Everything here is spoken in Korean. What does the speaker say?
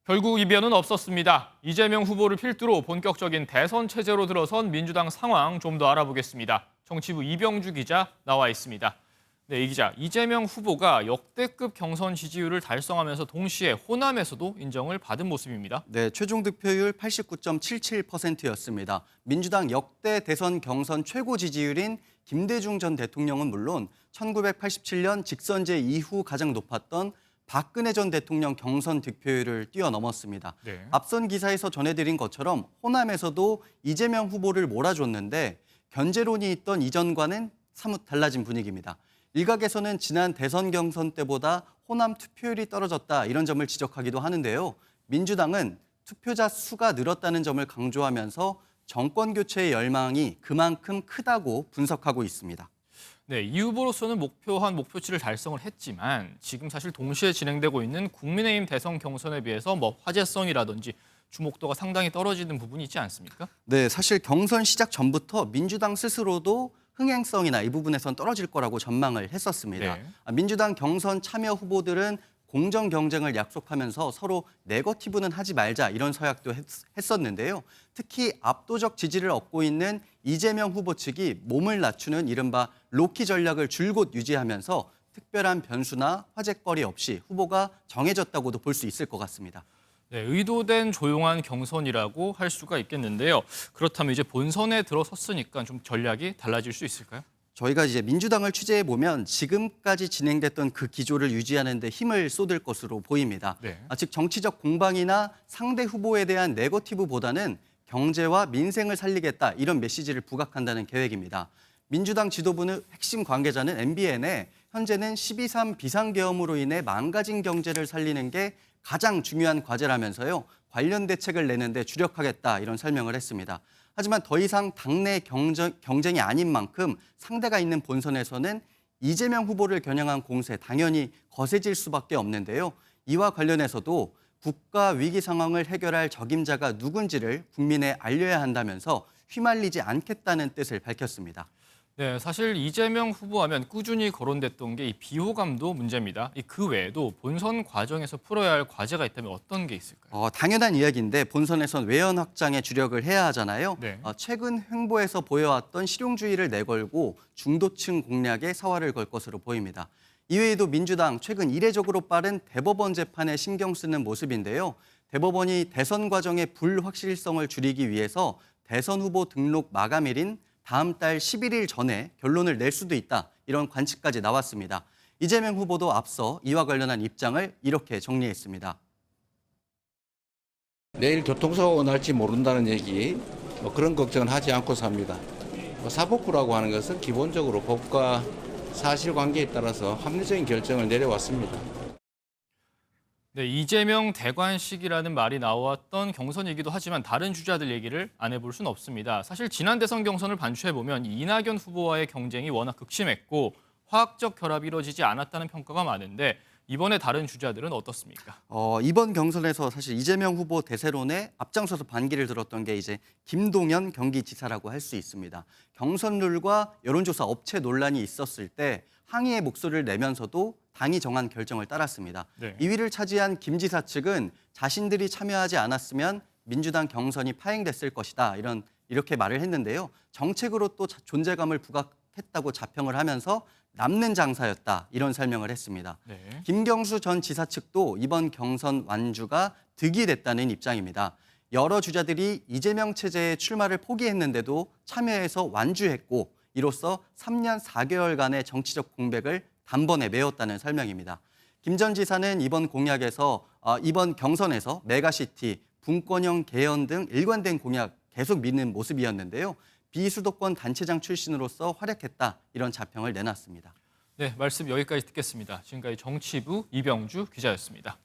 결국 이변은 없었습니다. 이재명 후보를 필두로 본격적인 대선 체제로 들어선 민주당 상황 좀 더 알아보겠습니다. 정치부 이병주 기자 나와 있습니다. 네, 이 기자, 이재명 후보가 역대급 경선 지지율을 달성하면서 동시에 호남에서도 인정을 받은 모습입니다. 네, 최종 득표율 89.77%였습니다. 민주당 역대 대선 경선 최고 지지율인 김대중 전 대통령은 물론 1987년 직선제 이후 가장 높았던 박근혜 전 대통령 경선 득표율을 뛰어넘었습니다. 네. 앞선 기사에서 전해드린 것처럼 호남에서도 이재명 후보를 몰아줬는데 견제론이 있던 이전과는 사뭇 달라진 분위기입니다. 일각에서는 지난 대선 경선 때보다 호남 투표율이 떨어졌다 이런 점을 지적하기도 하는데요. 민주당은 투표자 수가 늘었다는 점을 강조하면서 정권 교체의 열망이 그만큼 크다고 분석하고 있습니다. 네, 이 후보로서는 목표한 목표치를 달성을 했지만 지금 사실 동시에 진행되고 있는 국민의힘 대선 경선에 비해서 화제성이라든지 주목도가 상당히 떨어지는 부분이 있지 않습니까? 네, 사실 경선 시작 전부터 민주당 스스로도 흥행성이나 이 부분에선 떨어질 거라고 전망을 했었습니다. 네. 민주당 경선 참여 후보들은 공정 경쟁을 약속하면서 서로 네거티브는 하지 말자 이런 서약도 했었는데요. 특히 압도적 지지를 얻고 있는 이재명 후보 측이 몸을 낮추는 이른바 로키 전략을 줄곧 유지하면서 특별한 변수나 화제거리 없이 후보가 정해졌다고도 볼 수 있을 것 같습니다. 네, 의도된 조용한 경선이라고 할 수가 있겠는데요. 그렇다면 이제 본선에 들어섰으니까 좀 전략이 달라질 수 있을까요? 저희가 이제 민주당을 취재해 보면 지금까지 진행됐던 그 기조를 유지하는 데 힘을 쏟을 것으로 보입니다. 네. 즉 정치적 공방이나 상대 후보에 대한 네거티브보다는 경제와 민생을 살리겠다 이런 메시지를 부각한다는 계획입니다. 민주당 지도부는 핵심 관계자는 MBN에 현재는 12.3 비상계엄으로 인해 망가진 경제를 살리는 게 가장 중요한 과제라면서요. 관련 대책을 내는데 주력하겠다 이런 설명을 했습니다. 하지만 더 이상 당내 경쟁이 아닌 만큼 상대가 있는 본선에서는 이재명 후보를 겨냥한 공세 당연히 거세질 수밖에 없는데요. 이와 관련해서도 국가 위기 상황을 해결할 적임자가 누군지를 국민에 알려야 한다면서 휘말리지 않겠다는 뜻을 밝혔습니다. 네, 사실 이재명 후보 하면 꾸준히 거론됐던 게 이 비호감도 문제입니다. 그 외에도 본선 과정에서 풀어야 할 과제가 있다면 어떤 게 있을까요? 당연한 이야기인데 본선에선 외연 확장에 주력을 해야 하잖아요. 네. 최근 행보에서 보여왔던 실용주의를 내걸고 중도층 공략에 사활을 걸 것으로 보입니다. 이외에도 민주당 최근 이례적으로 빠른 대법원 재판에 신경 쓰는 모습인데요. 대법원이 대선 과정의 불확실성을 줄이기 위해서 대선 후보 등록 마감일인 다음 달 11일 전에 결론을 낼 수도 있다. 이런 관측까지 나왔습니다. 이재명 후보도 앞서 이와 관련한 입장을 이렇게 정리했습니다. 내일 교통사고가 날지 모른다는 얘기, 그런 걱정은 하지 않고 삽니다. 사법부라고 하는 것은 기본적으로 법과 사실관계에 따라서 합리적인 결정을 내려왔습니다. 네, 이재명 대관식이라는 말이 나왔던 경선이기도 하지만 다른 주자들 얘기를 안 해볼 수는 없습니다. 사실 지난 대선 경선을 반추해보면 이낙연 후보와의 경쟁이 워낙 극심했고 화학적 결합이 이루어지지 않았다는 평가가 많은데 이번에 다른 주자들은 어떻습니까? 이번 경선에서 사실 이재명 후보 대세론에 앞장서서 반기를 들었던 게 이제 김동연 경기지사라고 할 수 있습니다. 경선 룰과 여론조사 업체 논란이 있었을 때 항의의 목소리를 내면서도 당이 정한 결정을 따랐습니다. 네. 2위를 차지한 김 지사 측은 자신들이 참여하지 않았으면 민주당 경선이 파행됐을 것이다. 이렇게 말을 했는데요. 정책으로 또 존재감을 부각했다고 자평을 하면서 남는 장사였다. 이런 설명을 했습니다. 네. 김경수 전 지사 측도 이번 경선 완주가 득이 됐다는 입장입니다. 여러 주자들이 이재명 체제의 출마를 포기했는데도 참여해서 완주했고 이로써 3년 4개월간의 정치적 공백을 단번에 메웠다는 설명입니다. 김 전 지사는 이번 경선에서 메가시티, 분권형 개헌 등 일관된 공약 계속 믿는 모습이었는데요. 비수도권 단체장 출신으로서 활약했다 이런 자평을 내놨습니다. 네, 말씀 여기까지 듣겠습니다. 지금까지 정치부 이병주 기자였습니다.